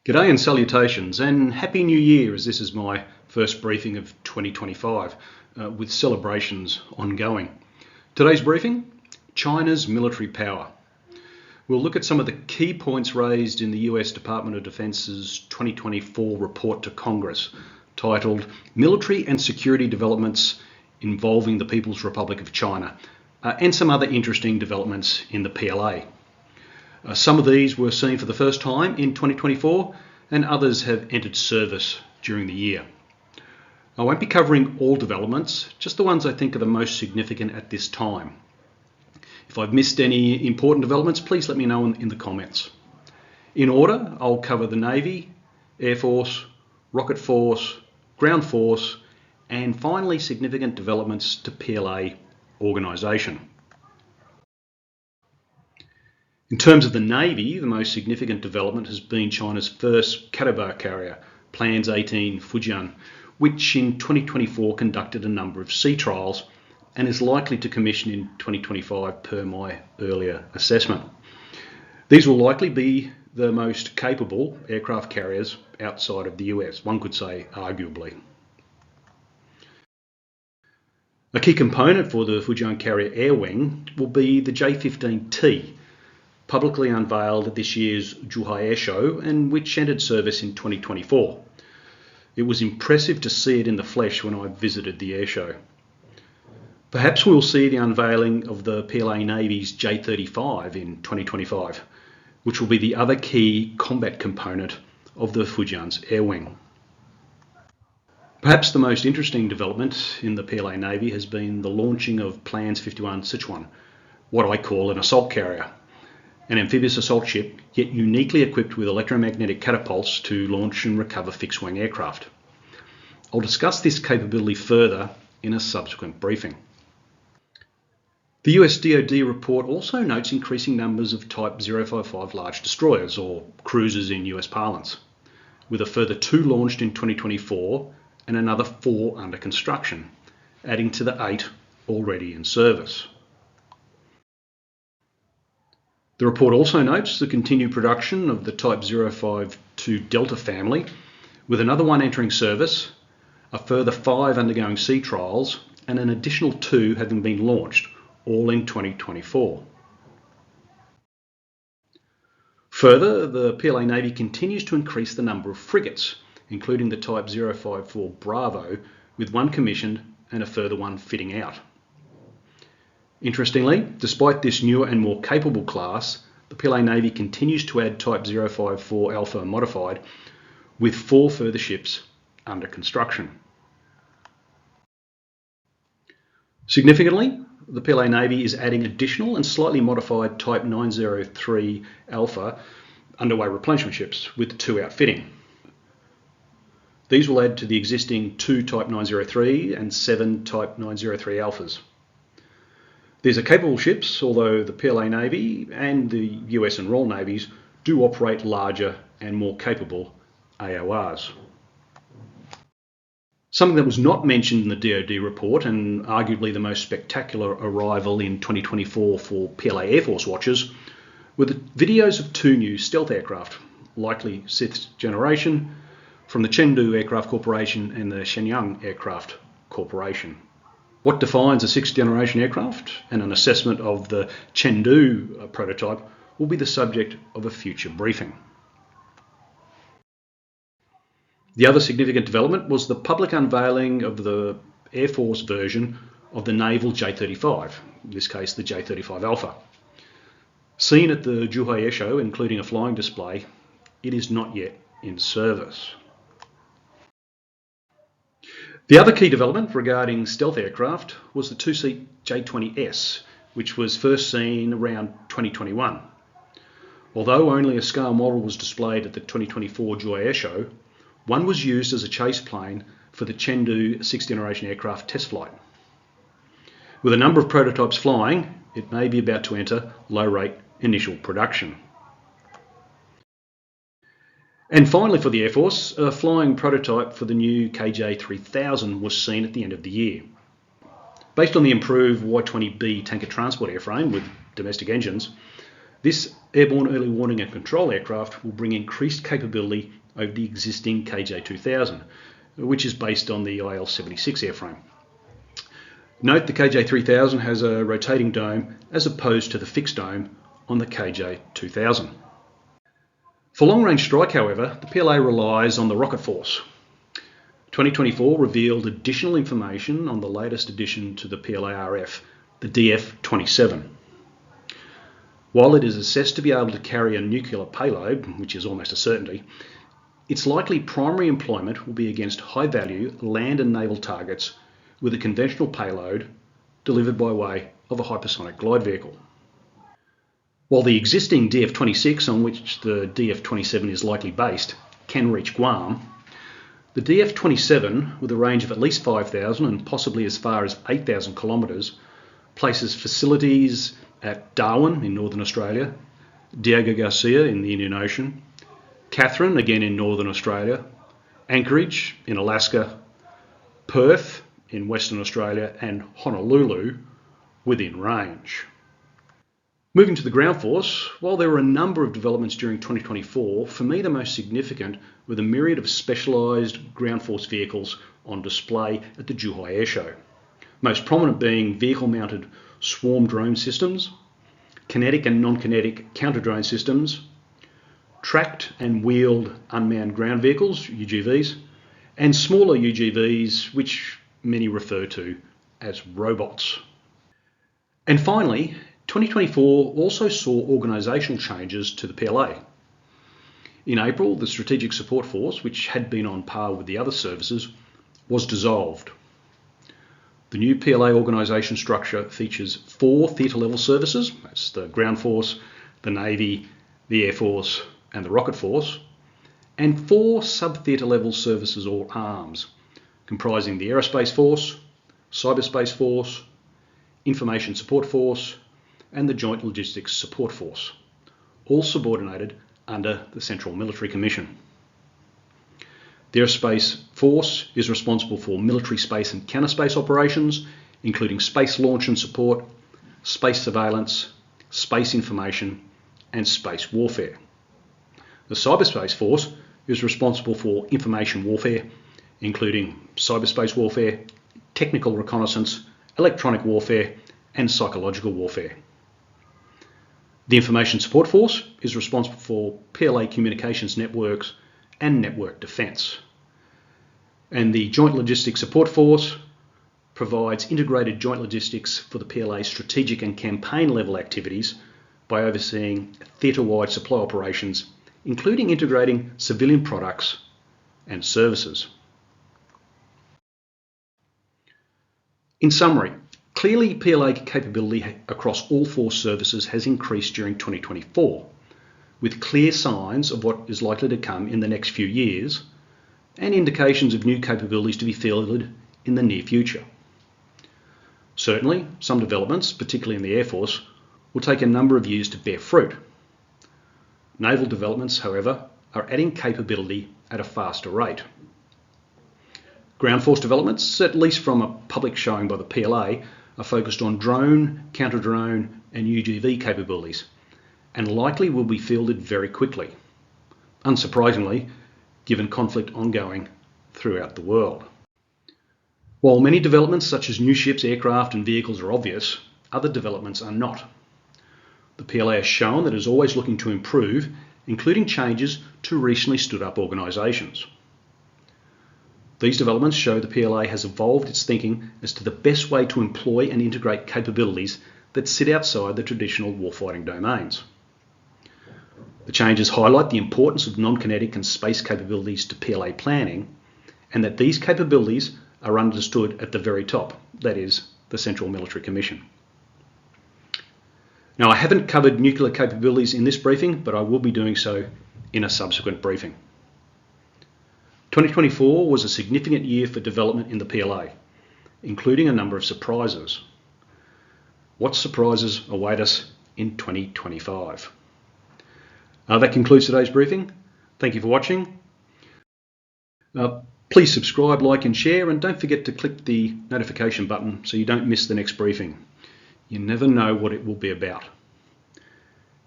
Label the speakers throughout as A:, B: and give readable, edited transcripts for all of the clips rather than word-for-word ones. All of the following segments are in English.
A: G'day and salutations, and Happy New Year, as this is my first briefing of 2025 with celebrations ongoing. Today's briefing, China's military power. We'll look at some of the key points raised in the US Department of Defense's 2024 report to Congress, titled Military and Security Developments Involving the People's Republic of China, and some other interesting developments in the PLA. Some of these were seen for the first time in 2024 and others have entered service during the year. I won't be covering all developments, just the ones I think are the most significant at this time. If I've missed any important developments, please let me know in the comments. In order, I'll cover the Navy, Air Force, Rocket Force, Ground Force, and finally significant developments to PLA organisation. In terms of the Navy, the most significant development has been China's first Catabar carrier, Plans 18 Fujian, which in 2024 conducted a number of sea trials and is likely to commission in 2025 per my earlier assessment. These will likely be the most capable aircraft carriers outside of the US, one could say arguably. A key component for the Fujian carrier air wing will be the J-15T, publicly unveiled at this year's Zhuhai Airshow and which entered service in 2024. It was impressive to see it in the flesh when I visited the airshow. Perhaps we'll see the unveiling of the PLA Navy's J-35 in 2025, which will be the other key combat component of the Fujian's air wing. Perhaps the most interesting development in the PLA Navy has been the launching of Plans 51 Sichuan, what I call an assault carrier, an amphibious assault ship, yet uniquely equipped with electromagnetic catapults to launch and recover fixed-wing aircraft. I'll discuss this capability further in a subsequent briefing. The US DoD report also notes increasing numbers of Type 055 large destroyers, or cruisers in US parlance, with a further 2 launched in 2024 and another 4 under construction, adding to the 8 already in service. The report also notes the continued production of the Type 052 Delta family, with another 1 entering service, a further 5 undergoing sea trials, and an additional 2 having been launched, all in 2024. Further, the PLA Navy continues to increase the number of frigates, including the Type 054 Bravo, with 1 commissioned and a further 1 fitting out. Interestingly, despite this newer and more capable class, the PLA Navy continues to add Type 054 Alpha modified, with 4 further ships under construction. Significantly, the PLA Navy is adding additional and slightly modified Type 903 Alpha underway replenishment ships with 2 outfitting. These will add to the existing 2 Type 903 and 7 Type 903 Alphas. These are capable ships, although the PLA Navy and the US and Royal Navies do operate larger and more capable AORs. Something that was not mentioned in the DoD report, and arguably the most spectacular arrival in 2024 for PLA Air Force watchers, were the videos of 2 new stealth aircraft, likely 6th generation, from the Chengdu Aircraft Corporation and the Shenyang Aircraft Corporation. What defines a 6th generation aircraft and an assessment of the Chengdu prototype will be the subject of a future briefing. The other significant development was the public unveiling of the Air Force version of the Naval J-35, in this case the J-35 Alpha. Seen at the Zhuhai Airshow, including a flying display, it is not yet in service. The other key development regarding stealth aircraft was the 2-seat J-20S, which was first seen around 2021. Although only a scale model was displayed at the 2024 Zhuhai Airshow, one was used as a chase plane for the Chengdu 6th generation aircraft test flight. With a number of prototypes flying, it may be about to enter low-rate initial production. And finally for the Air Force, a flying prototype for the new KJ-3000 was seen at the end of the year. Based on the improved Y-20B tanker transport airframe with domestic engines, this airborne early warning and control aircraft will bring increased capability over the existing KJ2000, which is based on the IL-76 airframe. Note the KJ3000 has a rotating dome as opposed to the fixed dome on the KJ2000. For long-range strike, however, the PLA relies on the rocket force. 2024 revealed additional information on the latest addition to the PLARF, the DF-27. While it is assessed to be able to carry a nuclear payload, which is almost a certainty, its likely primary employment will be against high-value land and naval targets with a conventional payload delivered by way of a hypersonic glide vehicle. While the existing DF-26, on which the DF-27 is likely based, can reach Guam, the DF-27, with a range of at least 5,000 and possibly as far as 8,000 kilometres, places facilities at Darwin in Northern Australia, Diego Garcia in the Indian Ocean, Catherine again in Northern Australia, Anchorage in Alaska, Perth in Western Australia, and Honolulu within range. Moving to the ground force, while there were a number of developments during 2024, for me the most significant were the myriad of specialised ground force vehicles on display at the Zhuhai Airshow, most prominent being vehicle-mounted swarm drone systems, kinetic and non-kinetic counter-drone systems, tracked and wheeled unmanned ground vehicles, UGVs, and smaller UGVs, which many refer to as robots. And finally, 2024 also saw organisational changes to the PLA. In April, the Strategic Support Force, which had been on par with the other services, was dissolved. The new PLA organisation structure features 4 theatre-level services, that's the Ground Force, the Navy, the Air Force and the Rocket Force, and 4 sub-theatre level services or arms, comprising the Aerospace Force, Cyberspace Force, Information Support Force, and the Joint Logistics Support Force, all subordinated under the Central Military Commission. The Aerospace Force is responsible for military space and counterspace operations, including space launch and support, space surveillance, space information, and space warfare. The Cyberspace Force is responsible for information warfare, including cyberspace warfare, technical reconnaissance, electronic warfare, and psychological warfare. The Information Support Force is responsible for PLA communications networks and network defence. And the Joint Logistics Support Force provides integrated joint logistics for the PLA's strategic and campaign level activities by overseeing theatre-wide supply operations, including integrating civilian products and services. In summary, clearly PLA capability across all 4 services has increased during 2024, with clear signs of what is likely to come in the next few years and indications of new capabilities to be fielded in the near future. Certainly, some developments, particularly in the Air Force, will take a number of years to bear fruit. Naval developments, however, are adding capability at a faster rate. Ground force developments, at least from a public showing by the PLA, are focused on drone, counter-drone and UGV capabilities, and likely will be fielded very quickly, unsurprisingly, given conflict ongoing throughout the world. While many developments such as new ships, aircraft and vehicles are obvious, other developments are not. The PLA has shown that it is always looking to improve, including changes to recently stood up organisations. These developments show the PLA has evolved its thinking as to the best way to employ and integrate capabilities that sit outside the traditional warfighting domains. The changes highlight the importance of non-kinetic and space capabilities to PLA planning, and that these capabilities are understood at the very top, that is, the Central Military Commission. Now, I haven't covered nuclear capabilities in this briefing, but I will be doing so in a subsequent briefing. 2024 was a significant year for development in the PLA, including a number of surprises. What surprises await us in 2025? That concludes today's briefing. Thank you for watching. Please subscribe, like and share, and don't forget to click the notification button so you don't miss the next briefing. You never know what it will be about.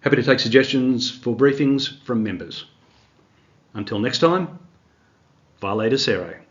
A: Have Happy to take suggestions for briefings from members. Until next time, Vale de Sere.